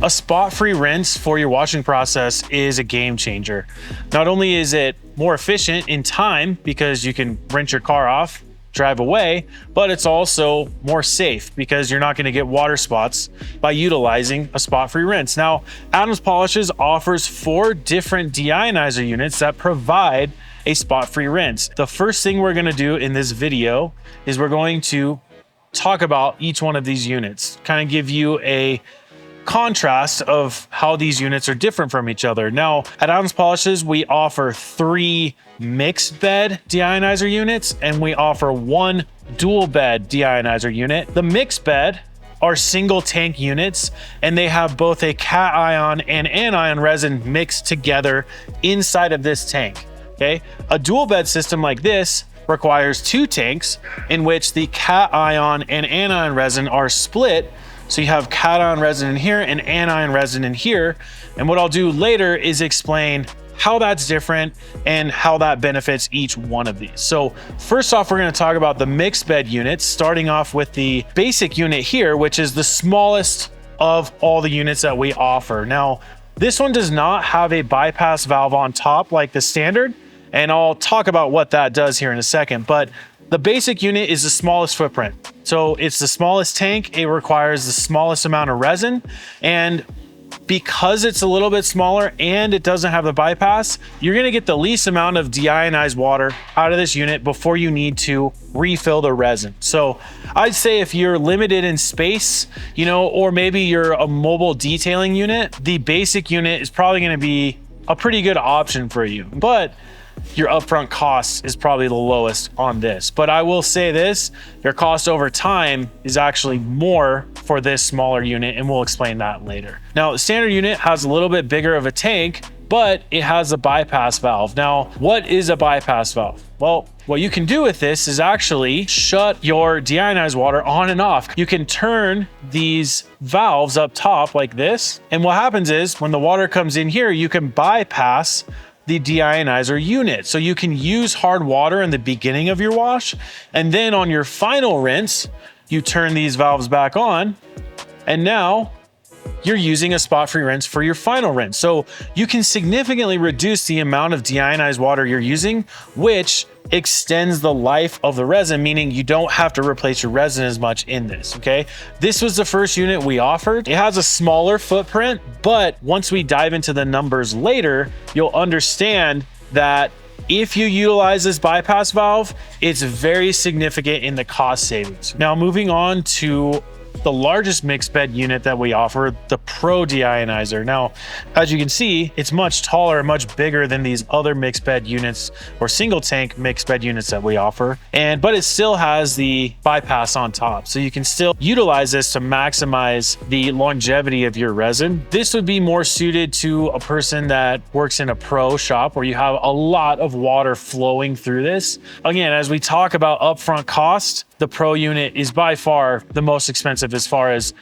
A spot-free rinse for your washing process is a game changer. Not only is it more efficient in time because you can rinse your car off, drive away, but it's also more safe because you're not going to get water spots by utilizing a spot-free rinse. Now, Adams Polishes offers 4 different deionizer units that provide a spot-free rinse. The first thing we're going to do in this video is we're going to talk about each one of these units, kind of give you a contrast of how these units are different from each other. Now, at Adams Polishes, we offer 3 mixed bed deionizer units and we offer 1 dual bed deionizer unit. The mixed bed are single tank units and they have both a cation and anion resin mixed together inside of this tank. Okay, a dual bed system like this requires 2 tanks in which the cation and anion resin are split. So you have cation resin in here and anion resin in here. And what I'll do later is explain how that's different and how that benefits each one of these. So first off, we're going to talk about the mixed bed units, starting off with the basic unit here, which is the smallest of all the units that we offer. Now, this one does not have a bypass valve on top like the standard, and I'll talk about what that does here in a second, but the basic unit is the smallest footprint. So it's the smallest tank, it requires the smallest amount of resin, and because it's a little bit smaller and it doesn't have the bypass, you're gonna get the least amount of deionized water out of this unit before you need to refill the resin. So I'd say if you're limited in space, you know, or maybe you're a mobile detailing unit, the basic unit is probably gonna be a pretty good option for you. But your upfront cost is probably the lowest on this. But I will say this, your cost over time is actually more for this smaller unit, and we'll explain that later. Now, the standard unit has a little bit bigger of a tank, but it has a bypass valve. Now, what is a bypass valve? Well, what you can do with this is actually shut your deionized water on and off. You can turn these valves up top like this, and what happens is when the water comes in here, you can bypass the deionizer unit. So you can use hard water in the beginning of your wash, and then on your final rinse, you turn these valves back on, and now you're using a spot-free rinse for your final rinse. So you can significantly reduce the amount of deionized water you're using, which extends the life of the resin, meaning you don't have to replace your resin as much in this, okay? This was the first unit we offered. It has a smaller footprint, but once we dive into the numbers later, you'll understand that if you utilize this bypass valve, it's very significant in the cost savings. Now, moving on to the largest mixed bed unit that we offer, the Pro Deionizer. Now, as you can see, it's much taller, much bigger than these other mixed bed units or single tank mixed bed units that we offer. But it still has the bypass on top. So you can still utilize this to maximize the longevity of your resin. This would be more suited to a person that works in a pro shop where you have a lot of water flowing through this. Again, as we talk about upfront cost, the Pro unit is by far the most expensive as far as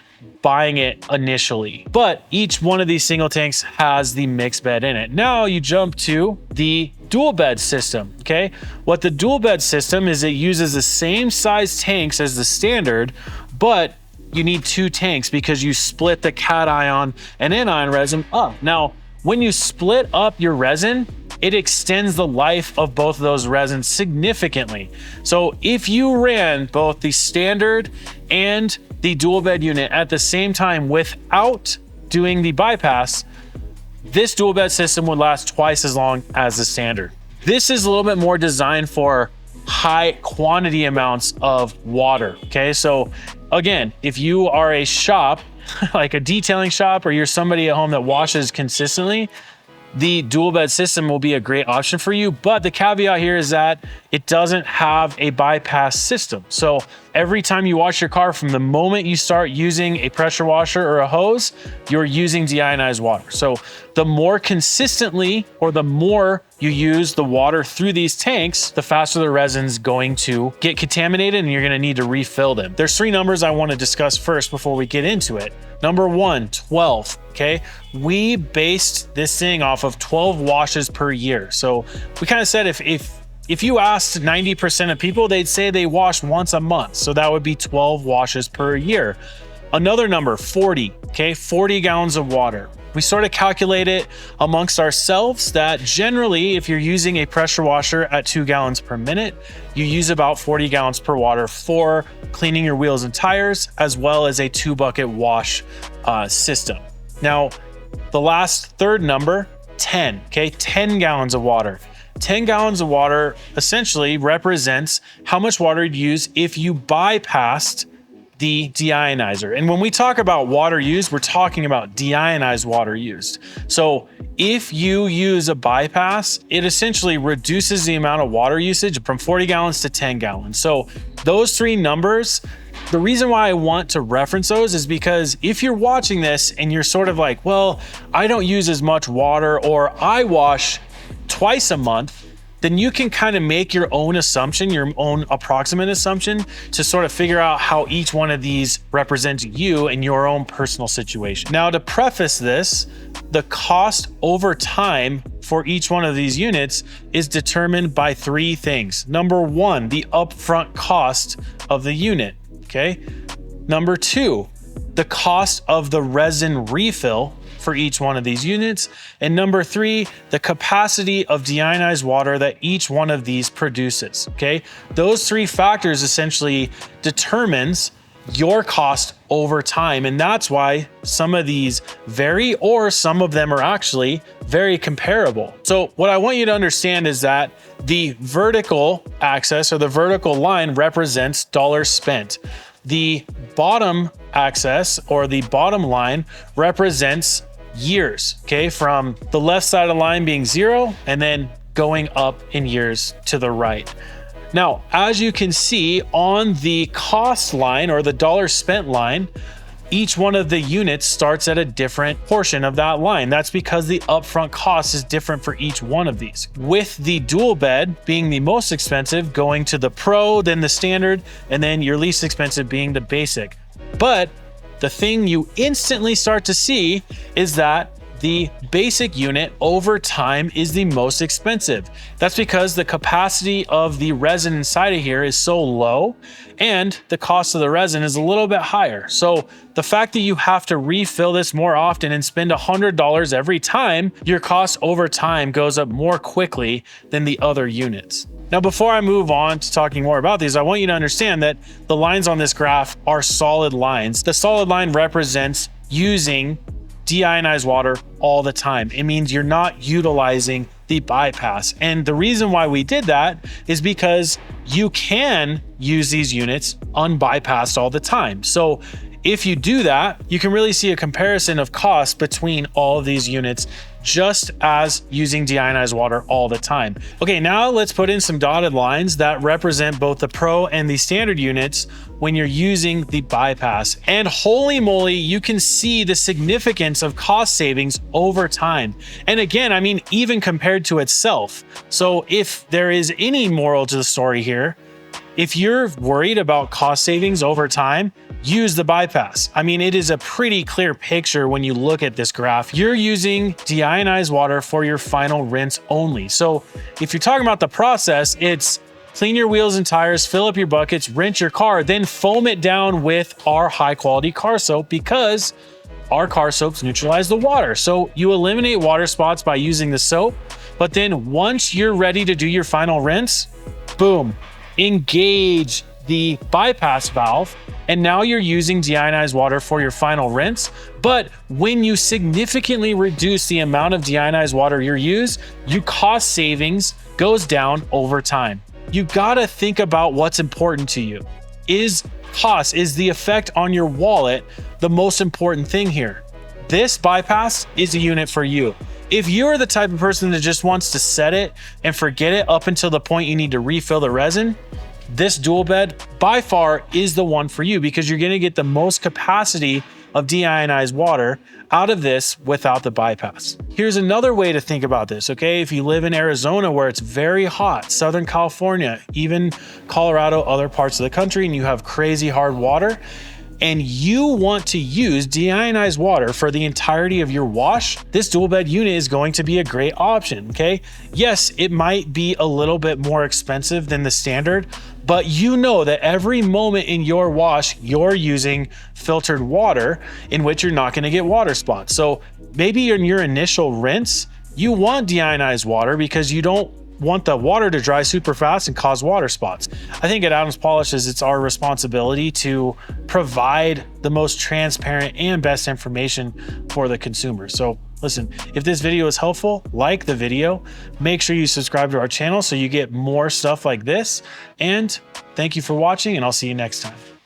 buying it initially. But each one of these single tanks has the mixed bed in it. Now you jump to the dual bed system, okay? What the dual bed system is, it uses the same size tanks as the standard, but you need 2 tanks because you split the cation and anion resin up. Now, when you split up your resin, it extends the life of both of those resins significantly. So if you ran both the standard and the dual bed unit at the same time without doing the bypass, this dual bed system would last twice as long as the standard. This is a little bit more designed for high quantity amounts of water, okay? So again, if you are a shop, like a detailing shop, or you're somebody at home that washes consistently, the dual bed system will be a great option for you. But the caveat here is that it doesn't have a bypass system. So every time you wash your car, from the moment you start using a pressure washer or a hose, you're using deionized water. So the more consistently, or the more you use the water through these tanks, the faster the resin's going to get contaminated and you're gonna need to refill them. There's 3 numbers I wanna discuss first before we get into it. Number 1, 12, okay? We based this thing off of 12 washes per year. So we kind of said if you asked 90% of people, they'd say they wash once a month. So that would be 12 washes per year. Another number, 40, okay? 40 gallons of water. We sort of calculate it amongst ourselves that generally, if you're using a pressure washer at 2 gallons per minute, you use about 40 gallons per water for cleaning your wheels and tires, as well as a 2-bucket wash system. Now, the last third number, 10, okay? 10 gallons of water. 10 gallons of water essentially represents how much water you'd use if you bypassed the deionizer. And when we talk about water used, we're talking about deionized water used. So if you use a bypass, it essentially reduces the amount of water usage from 40 gallons to 10 gallons. So those three numbers, the reason why I want to reference those is because if you're watching this and you're sort of like, well, I don't use as much water, or I wash twice a month, then you can kind of make your own assumption, your own approximate assumption, to sort of figure out how each one of these represents you and your own personal situation. Now, to preface this, the cost over time for each one of these units is determined by three things. Number one, the upfront cost of the unit, okay? Number two, the cost of the resin refill for each one of these units. And number three, the capacity of deionized water that each one of these produces, okay? Those three factors essentially determines your cost over time. And that's why some of these vary, or some of them are actually very comparable. So what I want you to understand is that the vertical axis, or the vertical line, represents dollars spent. The bottom axis, or the bottom line, represents years, okay? From the left side of the line being 0 and then going up in years to the right. Now, as you can see on the cost line, or the dollars spent line, each one of the units starts at a different portion of that line. That's because the upfront cost is different for each one of these, with the dual bed being the most expensive, going to the Pro, then the standard, and then your least expensive being the basic. But the thing you instantly start to see is that the basic unit over time is the most expensive. That's because the capacity of the resin inside of here is so low, and the cost of the resin is a little bit higher. So the fact that you have to refill this more often and spend $100 every time, your cost over time goes up more quickly than the other units. Now, before I move on to talking more about these, I want you to understand that the lines on this graph are solid lines. The solid line represents using deionized water all the time. It means you're not utilizing the bypass. And the reason why we did that is because you can use these units unbypassed all the time. So if you do that, you can really see a comparison of cost between all of these units, just as using deionized water all the time. Okay, now let's put in some dotted lines that represent both the Pro and the standard units when you're using the bypass. And holy moly, you can see the significance of cost savings over time. And again, I mean, even compared to itself. So if there is any moral to the story here, if you're worried about cost savings over time, use the bypass. I mean, it is a pretty clear picture when you look at this graph. You're using deionized water for your final rinse only. So if you're talking about the process, it's clean your wheels and tires, fill up your buckets, rinse your car, then foam it down with our high quality car soap, because our car soaps neutralize the water. So you eliminate water spots by using the soap, but then once you're ready to do your final rinse, boom, engage the bypass valve, and now you're using deionized water for your final rinse. But when you significantly reduce the amount of deionized water you use, your cost savings goes down over time. You gotta think about what's important to you. Is cost, is the effect on your wallet the most important thing here? This bypass is a unit for you. If you're the type of person that just wants to set it and forget it up until the point you need to refill the resin, this dual bed by far is the one for you, because you're going to get the most capacity of deionized water out of this without the bypass. Here's another way to think about this, okay? If you live in Arizona where it's very hot, Southern California, even Colorado, other parts of the country, and you have crazy hard water, and you want to use deionized water for the entirety of your wash, this dual bed unit is going to be a great option, okay? Yes, it might be a little bit more expensive than the standard, but you know that every moment in your wash, you're using filtered water in which you're not gonna get water spots. So maybe in your initial rinse, you want deionized water because you don't want the water to dry super fast and cause water spots. I think at Adams Polishes, it's our responsibility to provide the most transparent and best information for the consumer. So listen, if this video is helpful, like the video, make sure you subscribe to our channel so you get more stuff like this. And thank you for watching, and I'll see you next time.